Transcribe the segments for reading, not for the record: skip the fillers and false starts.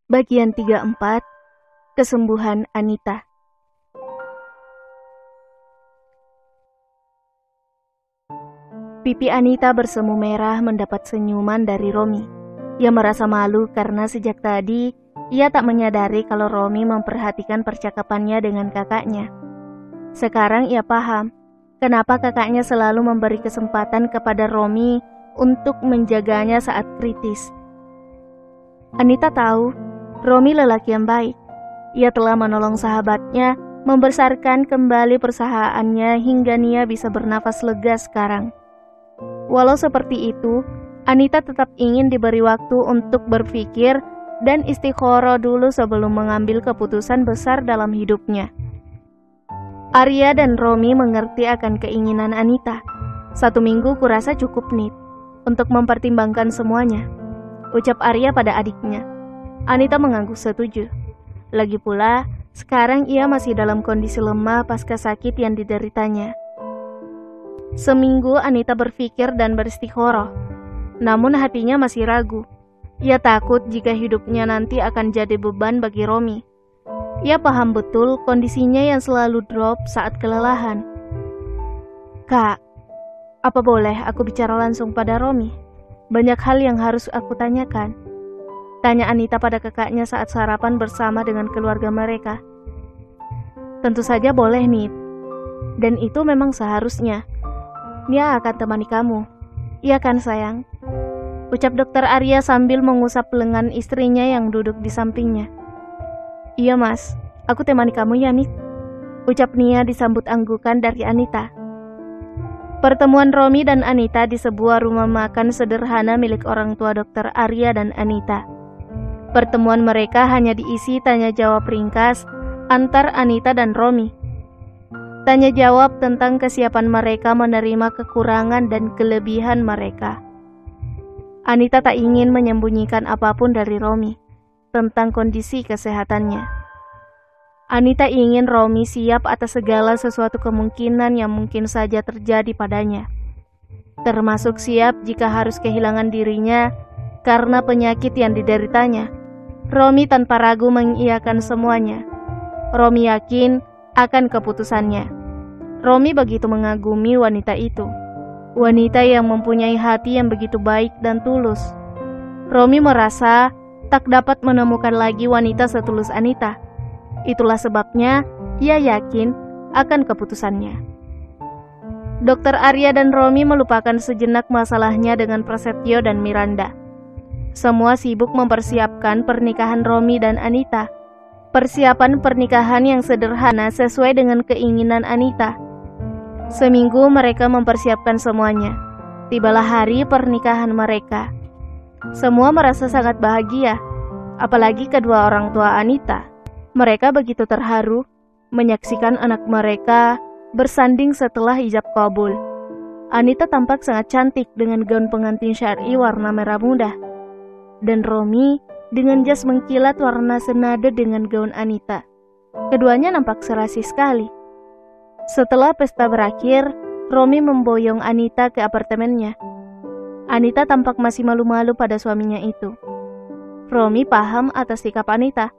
Bagian 34, Kesembuhan Anita. Pipi Anita bersemu merah mendapat senyuman dari Romi. Ia merasa malu karena sejak tadi ia tak menyadari kalau Romi memperhatikan percakapannya dengan kakaknya. Sekarang ia paham kenapa kakaknya selalu memberi kesempatan kepada Romi untuk menjaganya saat kritis. Anita tahu Romi lelaki yang baik. Ia telah menolong sahabatnya membesarkan kembali perusahaannya hingga Nia bisa bernafas lega sekarang. Walau seperti itu, Anita tetap ingin diberi waktu untuk berpikir dan istikharah dulu sebelum mengambil keputusan besar dalam hidupnya. Arya dan Romi mengerti akan keinginan Anita. 1 minggu kurasa cukup Nit untuk mempertimbangkan semuanya, ucap Arya pada adiknya. Anita mengangguk setuju. Lagi pula, sekarang ia masih dalam kondisi lemah pasca sakit yang dideritanya. Seminggu Anita berpikir dan beristikharah, namun hatinya masih ragu. Ia takut jika hidupnya nanti akan jadi beban bagi Romi. Ia paham betul kondisinya yang selalu drop saat kelelahan. "Kak, apa boleh aku bicara langsung pada Romi? Banyak hal yang harus aku tanyakan," tanya Anita pada kakaknya saat sarapan bersama dengan keluarga mereka. "Tentu saja boleh, Nit. Dan itu memang seharusnya. Nia akan temani kamu. Iya kan, sayang?" ucap Dokter Arya sambil mengusap lengan istrinya yang duduk di sampingnya. "Iya, Mas. Aku temani kamu ya, Nit," ucap Nia disambut anggukan dari Anita. Pertemuan Romi dan Anita di sebuah rumah makan sederhana milik orang tua Dokter Arya dan Anita. Pertemuan mereka hanya diisi tanya jawab ringkas antar Anita dan Romi. Tanya jawab tentang kesiapan mereka menerima kekurangan dan kelebihan mereka. Anita tak ingin menyembunyikan apapun dari Romi tentang kondisi kesehatannya. Anita ingin Romi siap atas segala sesuatu kemungkinan yang mungkin saja terjadi padanya, termasuk siap jika harus kehilangan dirinya karena penyakit yang dideritanya. Romi tanpa ragu mengiyakan semuanya. Romi yakin akan keputusannya. Romi begitu mengagumi wanita itu, wanita yang mempunyai hati yang begitu baik dan tulus. Romi merasa tak dapat menemukan lagi wanita setulus Anita. Itulah sebabnya ia yakin akan keputusannya. Dokter Arya dan Romi melupakan sejenak masalahnya dengan Prasetyo dan Miranda. Semua sibuk mempersiapkan pernikahan Romi dan Anita. Persiapan pernikahan yang sederhana sesuai dengan keinginan Anita. Seminggu mereka mempersiapkan semuanya. Tibalah hari pernikahan mereka. Semua merasa sangat bahagia, apalagi kedua orang tua Anita. Mereka begitu terharu menyaksikan anak mereka bersanding setelah ijab kabul. Anita tampak sangat cantik dengan gaun pengantin syar'i warna merah muda, dan Romi dengan jas mengkilat warna senada dengan gaun Anita. Keduanya nampak serasi sekali. Setelah pesta berakhir, Romi memboyong Anita ke apartemennya. Anita tampak masih malu-malu pada suaminya itu. Romi paham atas sikap Anita.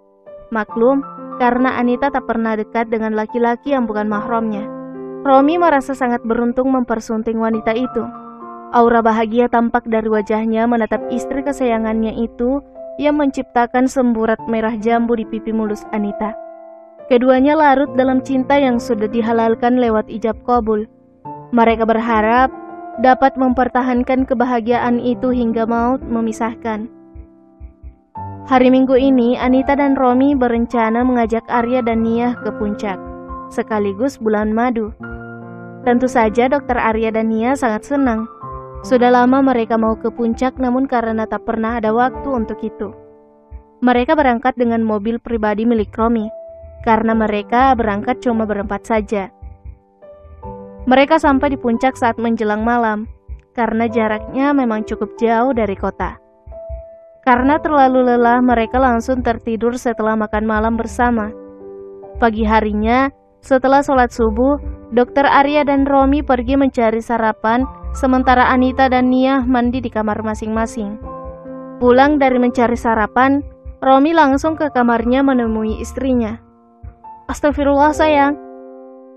Maklum, karena Anita tak pernah dekat dengan laki-laki yang bukan mahramnya. Romi merasa sangat beruntung mempersunting wanita itu. Aura bahagia tampak dari wajahnya menatap istri kesayangannya itu yang menciptakan semburat merah jambu di pipi mulus Anita. Keduanya larut dalam cinta yang sudah dihalalkan lewat ijab kabul. Mereka berharap dapat mempertahankan kebahagiaan itu hingga maut memisahkan. Hari Minggu ini, Anita dan Romi berencana mengajak Arya dan Nia ke puncak, sekaligus bulan madu. Tentu saja Dokter Arya dan Nia sangat senang. Sudah lama mereka mau ke puncak, namun karena tak pernah ada waktu untuk itu. Mereka berangkat dengan mobil pribadi milik Romi, karena mereka berangkat cuma berempat saja. Mereka sampai di puncak saat menjelang malam, karena jaraknya memang cukup jauh dari kota. Karena terlalu lelah, mereka langsung tertidur setelah makan malam bersama. Pagi harinya, setelah sholat subuh, Dokter Arya dan Romi pergi mencari sarapan, sementara Anita dan Nia mandi di kamar masing-masing. Pulang dari mencari sarapan, Romi langsung ke kamarnya menemui istrinya. "Astagfirullah sayang,"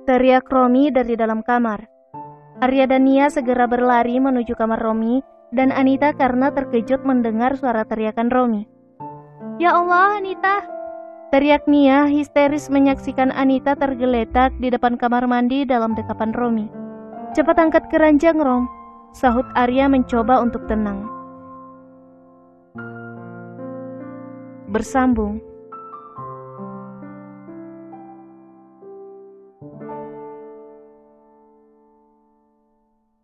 teriak Romi dari dalam kamar. Arya dan Nia segera berlari menuju kamar Romi dan Anita karena terkejut mendengar suara teriakan Romi. "Ya Allah, Anita!" teriak Nia histeris menyaksikan Anita tergeletak di depan kamar mandi dalam dekapan Romi. "Cepat angkat keranjang, Rom," sahut Arya mencoba untuk tenang. Bersambung.